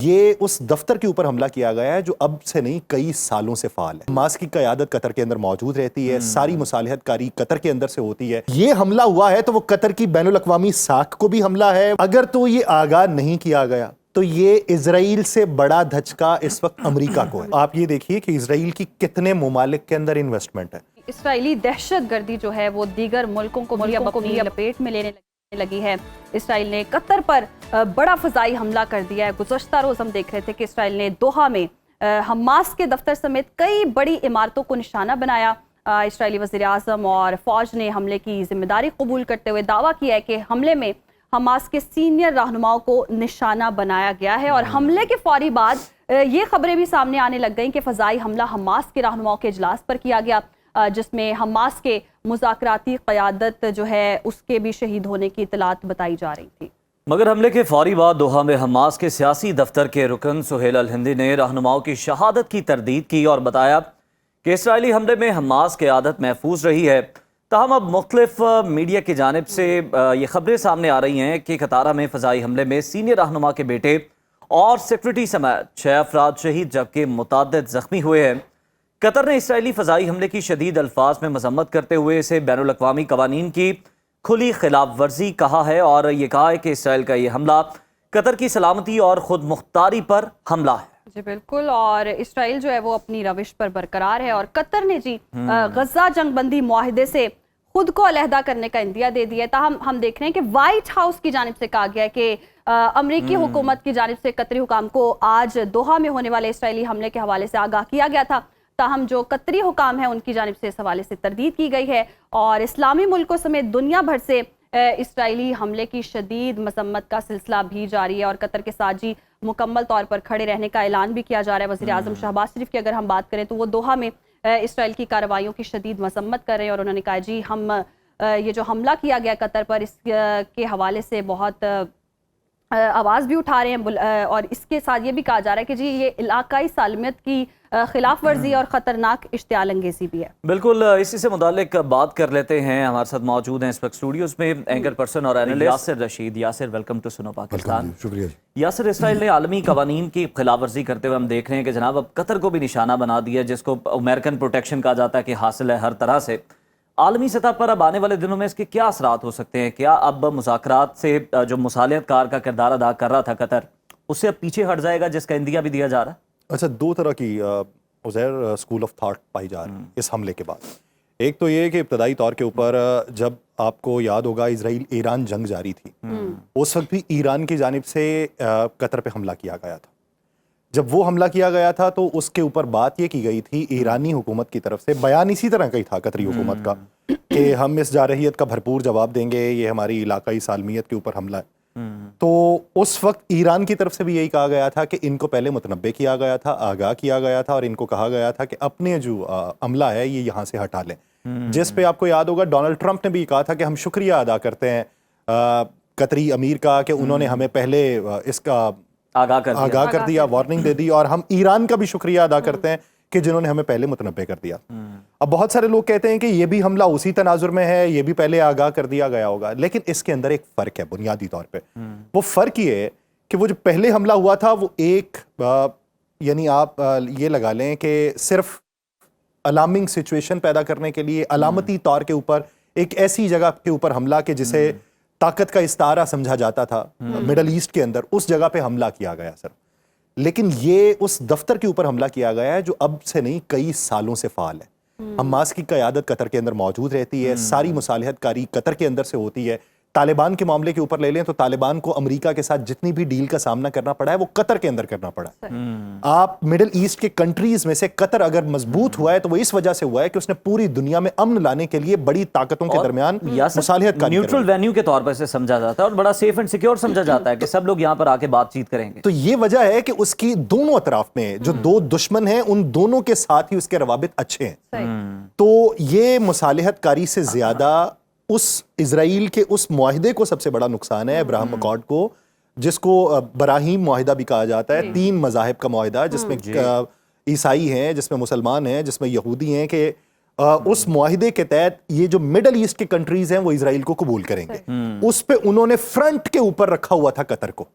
یہ اس دفتر کے اوپر حملہ کیا گیا ہے جو اب سے نہیں کئی سالوں سے فعال ہے۔ حماس کی قیادت قطر کے اندر موجود رہتی ہے، ساری مصالحت کاری قطر کے اندر سے ہوتی ہے۔ یہ حملہ ہوا ہے تو وہ قطر کی بین الاقوامی ساکھ کو بھی حملہ ہے۔ اگر تو یہ آگاہ نہیں کیا گیا تو یہ اسرائیل سے بڑا دھچکا اس وقت امریکہ کو ہے۔ آپ یہ دیکھیے کہ اسرائیل کی کتنے ممالک کے اندر انویسٹمنٹ ہے۔ اسرائیلی دہشت گردی جو ہے وہ دیگر ملکوں کو بھی اپنی لپیٹ میں لینے لگی ہے۔ اسرائیل نے قطر پر بڑا فضائی حملہ کر دیا ہے۔ گزشتہ روز ہم دیکھ رہے تھے کہ اسرائیل نے دوحہ میں حماس کے دفتر سمیت کئی بڑی عمارتوں کو نشانہ بنایا۔ اسرائیلی وزیر اعظم اور فوج نے حملے کی ذمہ داری قبول کرتے ہوئے دعویٰ کیا ہے کہ حملے میں حماس کے سینئر رہنماؤں کو نشانہ بنایا گیا ہے، اور حملے کے فوری بعد یہ خبریں بھی سامنے آنے لگ گئیں کہ فضائی حملہ حماس کے رہنماؤں کے اجلاس پر کیا گیا، جس میں حماس کے مذاکراتی قیادت جو ہے اس کے بھی شہید ہونے کی اطلاعات بتائی جا رہی تھی۔ مگر حملے کے فوری بعد دوحہ میں حماس کے سیاسی دفتر کے رکن سہیل الہندی نے رہنماؤں کی شہادت کی تردید کی اور بتایا کہ اسرائیلی حملے میں حماس قیادت محفوظ رہی ہے۔ تاہم اب مختلف میڈیا کی جانب سے یہ خبریں سامنے آ رہی ہیں کہ قطارہ میں فضائی حملے میں سینئر رہنما کے بیٹے اور سیکرٹری سمیت 6 افراد شہید جبکہ متعدد زخمی ہوئے ہیں۔ قطر نے اسرائیلی فضائی حملے کی شدید الفاظ میں مذمت کرتے ہوئے اسے بین الاقوامی قوانین کی کھلی خلاف ورزی کہا ہے، اور یہ کہا ہے کہ اسرائیل کا یہ حملہ قطر کی سلامتی اور خود مختاری پر حملہ ہے۔ جی بالکل، اور اسرائیل جو ہے وہ اپنی روش پر برقرار ہے، اور قطر نے غزہ جنگ بندی معاہدے سے خود کو علیحدہ کرنے کا عندیہ دے دیا ہے۔ تاہم ہم دیکھ رہے ہیں کہ وائٹ ہاؤس کی جانب سے کہا گیا ہے کہ امریکی حکومت کی جانب سے قطری حکام کو آج دوحہ میں ہونے والے اسرائیلی حملے کے حوالے سے آگاہ کیا گیا تھا، تاہم جو قطری حکام ہیں ان کی جانب سے اس حوالے سے تردید کی گئی ہے، اور اسلامی ملکوں سمیت دنیا بھر سے اسرائیلی حملے کی شدید مذمت کا سلسلہ بھی جاری ہے، اور قطر کے ساتھ مکمل طور پر کھڑے رہنے کا اعلان بھی کیا جا رہا ہے۔ وزیر اعظم شہباز شریف کی اگر ہم بات کریں تو وہ دوحہ میں اسرائیل کی کارروائیوں کی شدید مذمت کر رہے ہیں، اور انہوں نے کہا ہم یہ جو حملہ کیا گیا قطر پر اس کے حوالے سے بہت آواز بھی اٹھا رہے ہیں، اور اس کے ساتھ یہ بھی کہا جا رہا ہے کہ یہ علاقائی سالمیت کی خلاف ورزی اور خطرناک اشتعال انگیزی بھی ہے۔ بالکل، اسی سے متعلق بات کر لیتے ہیں۔ ہمارے ساتھ موجود ہیں اس وقت اسٹوڈیوز میں اینکر پرسن اور analyst Yasir Rashid. Yasir, welcome to Suno Pakistan. شکریہ۔ یاسر، اسرائیل نے عالمی قوانین کی خلاف ورزی کرتے ہوئے ہم دیکھ رہے ہیں کہ جناب اب قطر کو بھی نشانہ بنا دیا، جس کو امریکن پروٹیکشن کہا جاتا ہے کہ حاصل ہے ہر طرح سے۔ عالمی سطح پر اب آنے والے دنوں میں اس کے کیا اثرات ہو سکتے ہیں؟ کیا اب مذاکرات سے جو مصالحت کار کا کردار ادا کر رہا تھا قطر، اس سے اب پیچھے ہٹ جائے گا جس کا عندیہ بھی دیا جا رہا ہے؟ اچھا، دو طرح کی عزیر اسکول آف تھاٹ پائی جا رہی ہے اس حملے کے بعد۔ ایک تو یہ کہ ابتدائی طور کے اوپر جب آپ کو یاد ہوگا اسرائیل ایران جنگ جاری تھی، اس وقت بھی ایران کی جانب سے قطر پہ حملہ کیا گیا تھا۔ جب وہ حملہ کیا گیا تھا تو اس کے اوپر بات یہ کی گئی تھی ایرانی حکومت کی طرف سے، بیان اسی طرح کا ہی تھا قطری حکومت کا کہ ہم اس جارحیت کا بھرپور جواب دیں گے، یہ ہماری علاقائی سالمیت کے اوپر حملہ ہے۔ تو اس وقت ایران کی طرف سے بھی یہی کہا گیا تھا کہ ان کو پہلے متنبع کیا گیا تھا، آگاہ کیا گیا تھا، اور ان کو کہا گیا تھا کہ اپنے جو عملہ ہے یہ یہاں سے ہٹا لیں، جس پہ آپ کو یاد ہوگا ڈونلڈ ٹرمپ نے بھی کہا تھا کہ ہم شکریہ ادا کرتے ہیں قطری امیر کا کہ انہوں نے ہمیں پہلے اس کا آگاہ کر دیا، وارننگ دے دی، اور ہم ایران کا بھی شکریہ ادا کرتے ہیں کہ جنہوں نے ہمیں پہلے متنبع کر دیا۔ اب بہت سارے لوگ کہتے ہیں کہ یہ بھی حملہ اسی تناظر میں ہے، یہ بھی پہلے آگاہ کر دیا گیا ہوگا، لیکن اس کے اندر ایک فرق ہے بنیادی طور پہ۔ وہ فرق یہ ہے کہ وہ جو پہلے حملہ ہوا تھا وہ ایک یعنی آپ یہ لگا لیں کہ صرف الارمنگ سچویشن پیدا کرنے کے لیے علامتی طور کے اوپر ایک ایسی جگہ کے اوپر حملہ کہ جسے طاقت کا استعارہ سمجھا جاتا تھا مڈل ایسٹ کے اندر، اس جگہ پہ حملہ کیا گیا سر۔ لیکن یہ اس دفتر کے اوپر حملہ کیا گیا ہے جو اب سے نہیں کئی سالوں سے فعال ہے۔ حماس کی قیادت قطر کے اندر موجود رہتی ہے، ساری مصالحت کاری قطر کے اندر سے ہوتی ہے۔ طالبان کے معاملے کے اوپر لے لیں تو طالبان کو امریکہ کے ساتھ جتنی بھی ڈیل کا سامنا کرنا پڑا ہے وہ قطر کے اندر کرنا پڑا ہے۔ آپ مڈل ایسٹ کے کنٹریز میں سے قطر اگر مضبوط ہوا ہے تو وہ اس وجہ سے ہوا ہے کہ اس نے پوری دنیا میں امن لانے کے لیے بڑی طاقتوں کے درمیان مصالحت کاری نیوٹرل وینیو کے طور پر اسے سمجھا جاتا ہے اور بڑا سیف اینڈ سیکیور سمجھا جاتا ہے کہ سب لوگ یہاں پر آ کے بات چیت کریں گے۔ تو یہ وجہ ہے کہ اس کی دونوں اطراف میں جو دو دشمن ہیں ان دونوں کے ساتھ ہی اس کے روابط اچھے ہیں۔ تو یہ مصالحت کاری سے زیادہ اس اسرائیل کے اس معاہدے کو سب سے بڑا نقصان ہے، ابراہم اکارڈ کو، جس کو براہیم معاہدہ بھی کہا جاتا ہے، 3 مذاہب کا معاہدہ جس میں عیسائی ہیں، جس میں مسلمان ہیں، جس میں یہودی ہیں، کہ उस मुआहिदे के तहत ये जो मिडल ईस्ट की कंट्रीज हैं वो इजराइल को कबूल करेंगे, उस पे उन्होंने फ्रंट के ऊपर रखा हुआ था कतर को।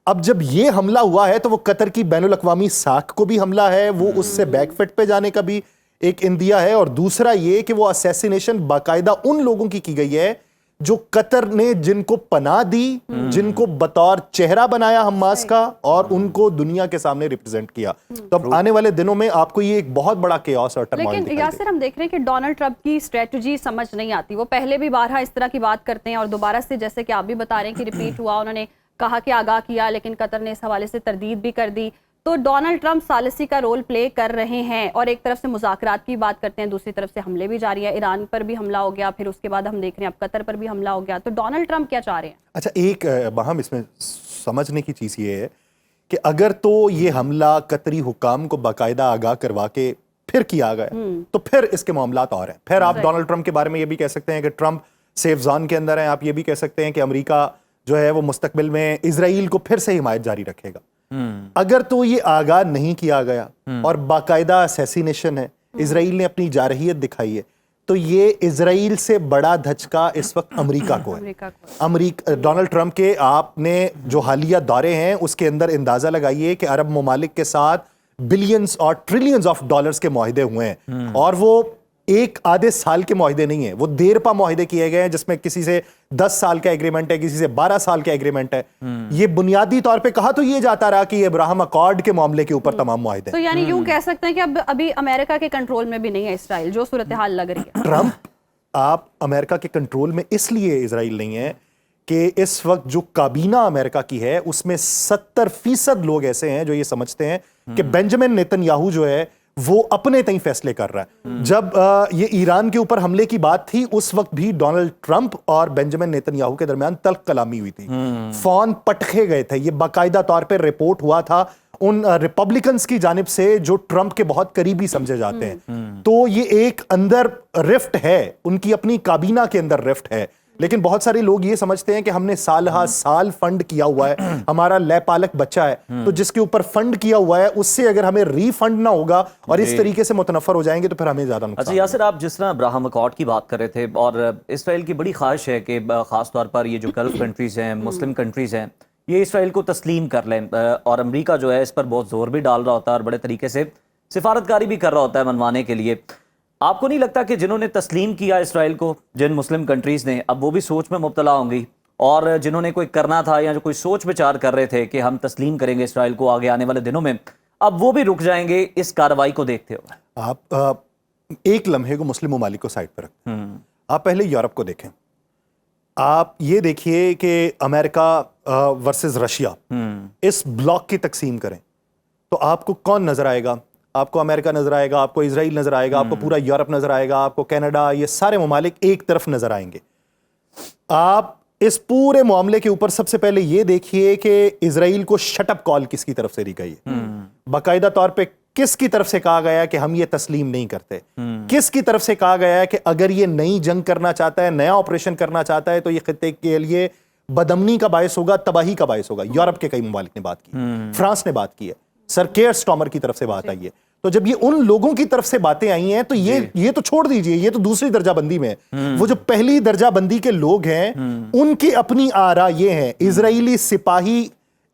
अब जब ये हमला हुआ है तो वो कतर की बैनुल अक़वामी साख को भी हमला है, वो उससे बैकफिट पे जाने का भी एक इंदिया है, और दूसरा ये कि वो असैसिनेशन बाकायदा उन लोगों की गई है जो कतर ने जिनको पनाह दी, जिनको बतौर चेहरा बनाया हमास का, और उनको दुनिया के सामने रिप्रेजेंट किया। तो अब आने वाले दिनों में आपको ये एक बहुत बड़ा केओस और टर्मोइल लेकिन दिखाई यासिर, हम देख रहे हैं कि डोनाल्ड ट्रंप की स्ट्रेटजी समझ नहीं आती। वो पहले भी बारहा इस तरह की बात करते हैं और दोबारा से, जैसे कि आप भी बता रहे हैं कि रिपीट हुआ, उन्होंने कहा कि आगाह किया, लेकिन कतर ने इस हवाले से तरदीद भी कर दी। तो डोनाल्ड ट्रंप सालिसी का रोल प्ले कर रहे हैं, और एक तरफ से मुज़ाकरात की बात करते हैं, दूसरी तरफ से हमले भी जारी है। ईरान पर भी हमला हो गया, फिर उसके बाद हम देख रहे हैं अब कतर पर भी हमला हो गया। तो डोनाल्ड ट्रंप क्या चाह रहे हैं? अच्छा, एक बहम इसमें समझने की चीज़ ये है कि अगर तो ये हमला कतरी हुकाम को बाकायदा आगाह करवा के फिर किया गया तो फिर इसके मामलात और हैं। फिर आप डोनाल्ड ट्रंप के बारे में ये भी कह सकते हैं कि ट्रंप सेफ जोन के अंदर है। आप ये भी कह सकते हैं कि अमेरिका जो है वो मुस्तकबिल में इजराइल को फिर से हिमायत जारी रखेगा। अगर तो ये आगाह नहीं किया गया और बाकायदा असैसिनेशन है, इजराइल ने अपनी जारहियत दिखाई है, तो ये इजराइल से बड़ा धचका इस वक्त अमेरिका को है। अमेरिका, डोनाल्ड ट्रंप के आपने जो हालिया दौरे हैं उसके अंदर अंदाजा लगाइए कि अरब ममालिक के साथ बिलियंस और ट्रिलियंस ऑफ डॉलर्स के मुआहिदे हुए हैं, और वो एक आधे साल के मुआहिदे नहीं है, वो देरपा मुआहिदे किए गए हैं जिसमें किसी से 10 साल का एग्रीमेंट है, किसी से 12 साल का एग्रीमेंट है। ये बुनियादी तौर पे कहा तो ये जाता रहा कि अब्राहम अकॉर्ड के मामले के ऊपर तमाम मुआहिदे। तो यानी यूं कह सकते हैं कि अब अभी अमेरिका के कंट्रोल में भी नहीं है इसराइल, जो सूरत हाल लग रही है। ट्रंप आप अमेरिका के कंट्रोल में इसलिए इजराइल नहीं है कि इस वक्त जो काबीना अमेरिका की है उसमें 70% लोग ऐसे हैं जो ये समझते हैं कि बेंजामिन नेतन्याहू जो है वो अपने तय फैसले कर रहा है। जब ये ईरान के ऊपर हमले की बात थी उस वक्त भी डोनाल्ड ट्रंप और बेंजामिन नेतन्याहू के दरमियान तल्ख कलामी हुई थी, फोन पटखे गए थे। ये बाकायदा तौर पे रिपोर्ट हुआ था उन रिपब्लिकन्स की जानिब से जो ट्रंप के बहुत करीबी समझे जाते हैं। तो ये एक अंदर रिफ्ट है, उनकी अपनी काबीना के अंदर रिफ्ट है। लेकिन बहुत सारे लोग ये समझते हैं कि हमने साल साल फंड किया हुआ है, हमारा लयपालक बच्चा है, तो जिसके ऊपर फंड किया हुआ है उससे अगर हमें रीफंड ना होगा और इस तरीके से मुतनफर हो जाएंगे तो फिर हमें ज्यादा नुकसान। अच्छा यासिर, आप जिस तरह अब्राहम अकॉर्ड की बात कर रहे थे, और इसराइल की बड़ी ख्वाहिश है कि खास तौर पर ये जो गल्फ कंट्रीज हैं, मुस्लिम कंट्रीज हैं, ये इसराइल को तस्लीम कर लें, और अमेरिका जो है इस पर बहुत जोर भी डाल रहा होता है और बड़े तरीके से सिफारतकारी भी कर रहा होता है मनवाने के लिए। आपको नहीं लगता कि जिन्होंने तस्लीम किया इसराइल को, जिन मुस्लिम कंट्रीज ने, अब वो भी सोच में मुब्तला होंगी, और जिन्होंने कोई करना था या जो कोई सोच विचार कर रहे थे कि हम तस्लीम करेंगे इसराइल को आगे आने वाले दिनों में, अब वो भी रुक जाएंगे इस कार्रवाई को देखते हुए? आप एक लम्हे को मुस्लिम ममालिक को साइड पर रखते हैं, आप पहले यूरोप को देखें। आप ये देखिए कि अमेरिका वर्सेस रशिया, इस ब्लॉक की तकसीम करें तो आपको कौन नजर आएगा? आपको अमेरिका नजर आएगा, आपको इजराइल नजर आएगा, आपको पूरा यूरोप नजर आएगा, आपको कनाडा, ये सारे ममालिक एक तरफ नजर आएंगे। आप इस पूरे मामले के ऊपर सबसे पहले ये देखिए कि इजराइल को शटअप कॉल किसकी तरफ से दी गई है। बाकायदा तौर पे किसकी तरफ से कहा गया है कि हम ये तस्लीम नहीं करते, किसकी तरफ से कहा गया है कि अगर ये नई जंग करना चाहता है, नया ऑपरेशन करना चाहता है, तो ये खित्ते के लिए बदमनी का बायस होगा, तबाही का बायस होगा। यूरोप के कई ममालिक ने बात की, फ्रांस ने बात की है, सर केयर स्टॉमर की तरफ से बात आई है। तो जब ये उन लोगों की तरफ से बातें आई हैं तो ये तो छोड़ दीजिए, ये तो दूसरी दर्जा बंदी में है। वो जो पहली दर्जा बंदी के लोग हैं उनकी अपनी आरा ये है। इजरायली सिपाही,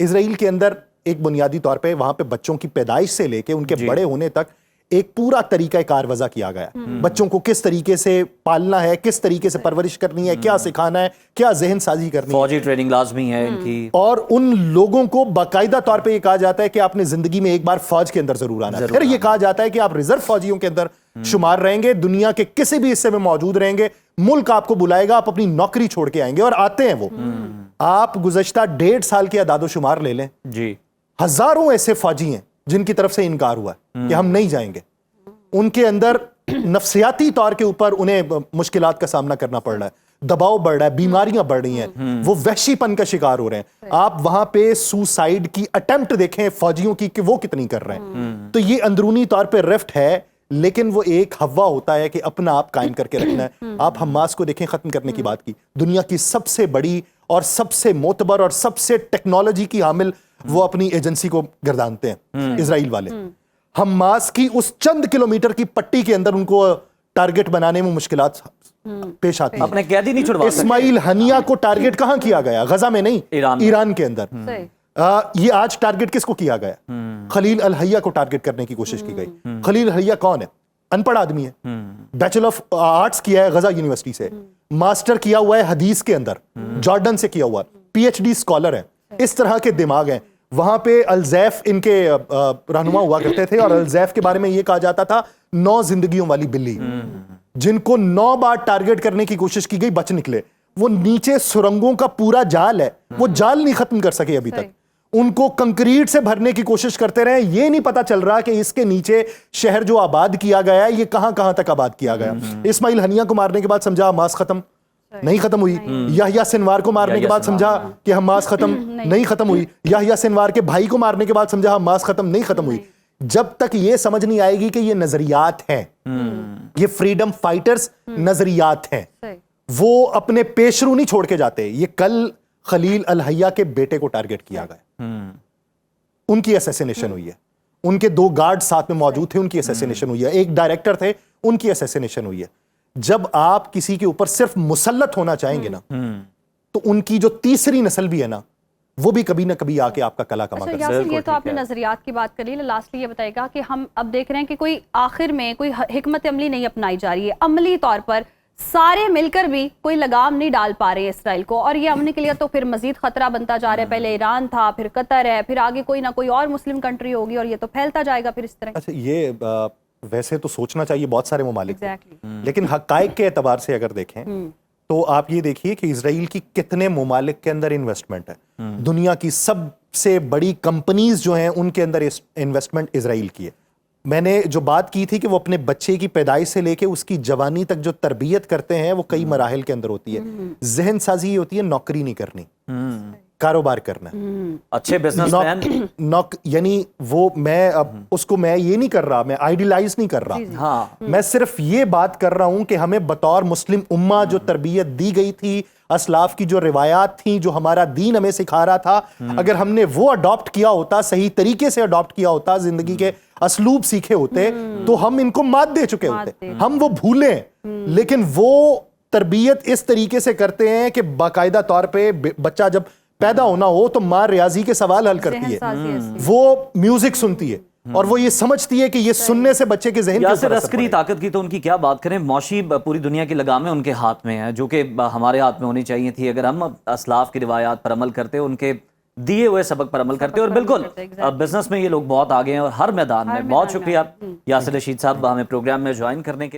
इजराइल के अंदर एक बुनियादी तौर पे वहां पे बच्चों की पैदाइश से लेके उनके बड़े होने तक एक पूरा तरीका कार वज़ा किया गया है। बच्चों को किस तरीके से पालना है, किस तरीके से परवरिश करनी है, क्या सिखाना है, क्या जहन साजी करनी है। फौजी ट्रेनिंग लाजमी है इनकी, और उन लोगों को बाकायदा तौर पे ये कहा जाता है कि आपने जिंदगी में एक बार फौज के अंदर जरूर आना है। फिर ये कहा जाता है कि आप रिजर्व फौजियों के अंदर शुमार रहेंगे, दुनिया के किसी भी हिस्से में मौजूद रहेंगे, मुल्क आपको बुलाएगा, आप अपनी नौकरी छोड़ के आएंगे। और आते हैं वो। आप गुज़श्ता 1.5 साल के अदादो शुमार ले लें जी, हजारों ऐसे फौजी हैं जिनकी तरफ से इनकार हुआ है कि हम नहीं जाएंगे। उनके अंदर नफ्सियाती तौर के ऊपर उन्हें मुश्किलात का सामना करना पड़ रहा है, दबाव बढ़ रहा है, बीमारियां बढ़ रही हैं, वो वहशीपन का शिकार हो रहे हैं। आप वहां पे सुसाइड की अटेम्प्ट देखें फौजियों की कि वो कितनी कर रहे हैं। तो ये अंदरूनी तौर पे रिफ्ट है, लेकिन वो एक हवा होता है कि अपना आप कायम करके रखना है। आप हमास को देखें, खत्म करने की बात की, दुनिया की सबसे बड़ी और सबसे मोतबर और सबसे टेक्नोलॉजी की हामिल वो अपनी एजेंसी को गर्दानते हैं इजराइल वाले। हमास की उस चंद किलोमीटर की पट्टी के अंदर उनको टारगेट बनाने में मुश्किलात पेश आती है। अपने कैदी नहीं छुड़वा सकते। इस्माइल हनिया को टारगेट कहां किया गया? गजा में नहीं, ईरान के अंदर। सही। ये आज टारगेट किसको किया गया? खलील अल हैया को टारगेट करने की कोशिश की गई। खलील हैया कौन है? अनपढ़ आदमी है, बैचलर ऑफ आर्ट्स किया है गजा यूनिवर्सिटी से, मास्टर किया हुआ है हदीस के अंदर, जॉर्डन से किया हुआ, पीएचडी स्कॉलर है। इस तरह के दिमाग हैं। वहां पे अलजैफ इनके रहनुमा हुआ करते थे, और अलजैफ के बारे में ये कहा जाता था 9 जिंदगियों वाली बिल्ली, जिनको 9 बार टारगेट करने की कोशिश की गई, बच निकले। वो नीचे सुरंगों का पूरा जाल है, वो जाल नहीं खत्म कर सके अभी तक। उनको कंक्रीट से भरने की कोशिश करते रहे, ये नहीं पता चल रहा कि इसके नीचे शहर जो आबाद किया गया है ये कहां कहां तक आबाद किया गया। इस्माइल हनिया को मारने के बाद समझा हमास खत्म, नहीं खत्म हुई। याहिया सिनवार को मारने के बाद समझा कि हमास खत्म, नहीं खत्म हुई। याहिया सिनवार के भाई को मारने के बाद समझा हमास खत्म, नहीं खत्म हुई। जब तक ये समझ नहीं आएगी कि ये नजरियात हैं, ये फ्रीडम फाइटर्स नजरियात हैं, वो अपने पेशरू नहीं छोड़ के जाते। ये कल खलील अल हैया के बेटे को टारगेट किया गया, उनकी असैसिनेशन हुई है। उनके 2 गार्ड साथ में मौजूद थे, उनकी असैसिनेशन हुई है। एक डायरेक्टर थे, उनकी असैसिनेशन हुई है। जब आप किसी के ऊपर सिर्फ मुसल्लत होना चाहेंगे ना, तो उनकी जो तीसरी नस्ल भी है ना, वो भी कभी ना कभी आके आपका कला कमा कर। यासिर, ये तो आपने नजरियात की बात करी। लास्टली ये बताएगा कि हम अब देख रहे हैं कि कोई आखिर में कोई हिकमत अमली नहीं अपनाई जा रही है। अमली तौर पर सारे मिलकर भी कोई लगाम नहीं डाल पा रहे इसराइल को, और ये अमन के लिए तो फिर मजीद खतरा बनता जा रहा है। पहले ईरान था, फिर कतर है, फिर आगे कोई ना कोई और मुस्लिम कंट्री होगी, और ये तो फैलता जाएगा फिर इस तरह। अच्छा, ये वैसे तो सोचना चाहिए बहुत सारे ममालिक, Exactly. लेकिन हकाइक के एतबार से अगर देखें तो आप ये देखिए कि इजराइल की कितने ममालिक के अंदर इन्वेस्टमेंट है। दुनिया की सबसे बड़ी कंपनीज जो हैं उनके अंदर इन्वेस्टमेंट इजराइल की है। मैंने जो बात की थी कि वो अपने बच्चे की पैदाइश से लेके उसकी जवानी तक जो तरबियत करते हैं वो कई मराहिल के अंदर होती है। जहन साजी ये होती है नौकरी नहीं करनी, कारोबार करना। अच्छे बिजनेसमैन यानी वो मैं अब उसको मैं ये नहीं कर रहा, मैं आइडियलाइज नहीं कर रहा। हाँ, मैं सिर्फ ये बात कर रहा हूं कि हमें बतौर मुस्लिम उम्मा जो तरबियत दी गई थी, असलाफ की जो रिवायात थी, जो हमारा दीन हमें सिखा रहा था, अगर हमने वो अडॉप्ट किया होता, सही तरीके से अडॉप्ट किया होता, जिंदगी के असलूब सीखे होते, तो हम इनको मात दे चुके होते। हम वो भूलें, लेकिन वो तरबियत इस तरीके से करते हैं कि बाकायदा तौर पे बच्चा जब पैदा होना हो तो माँ रियाजी के सवाल हल करती है, वो म्यूजिक सुनती है, और वो ये समझती है कि ये सुनने से बच्चे के ज़हन यासिर, अस्करी ताकत की तो उनकी क्या बात करें। मौशी पूरी दुनिया की लगामें उनके हाथ में है, जो कि हमारे हाथ में होनी चाहिए थी अगर हम असलाफ की रिवायात पर अमल करते, उनके दिए हुए सबक पर अमल करते। और बिल्कुल बिजनेस में ये लोग बहुत आगे हैं और हर मैदान में। बहुत शुक्रिया यासिर रशीद साहब हमें प्रोग्राम में ज्वाइन करने के लिए।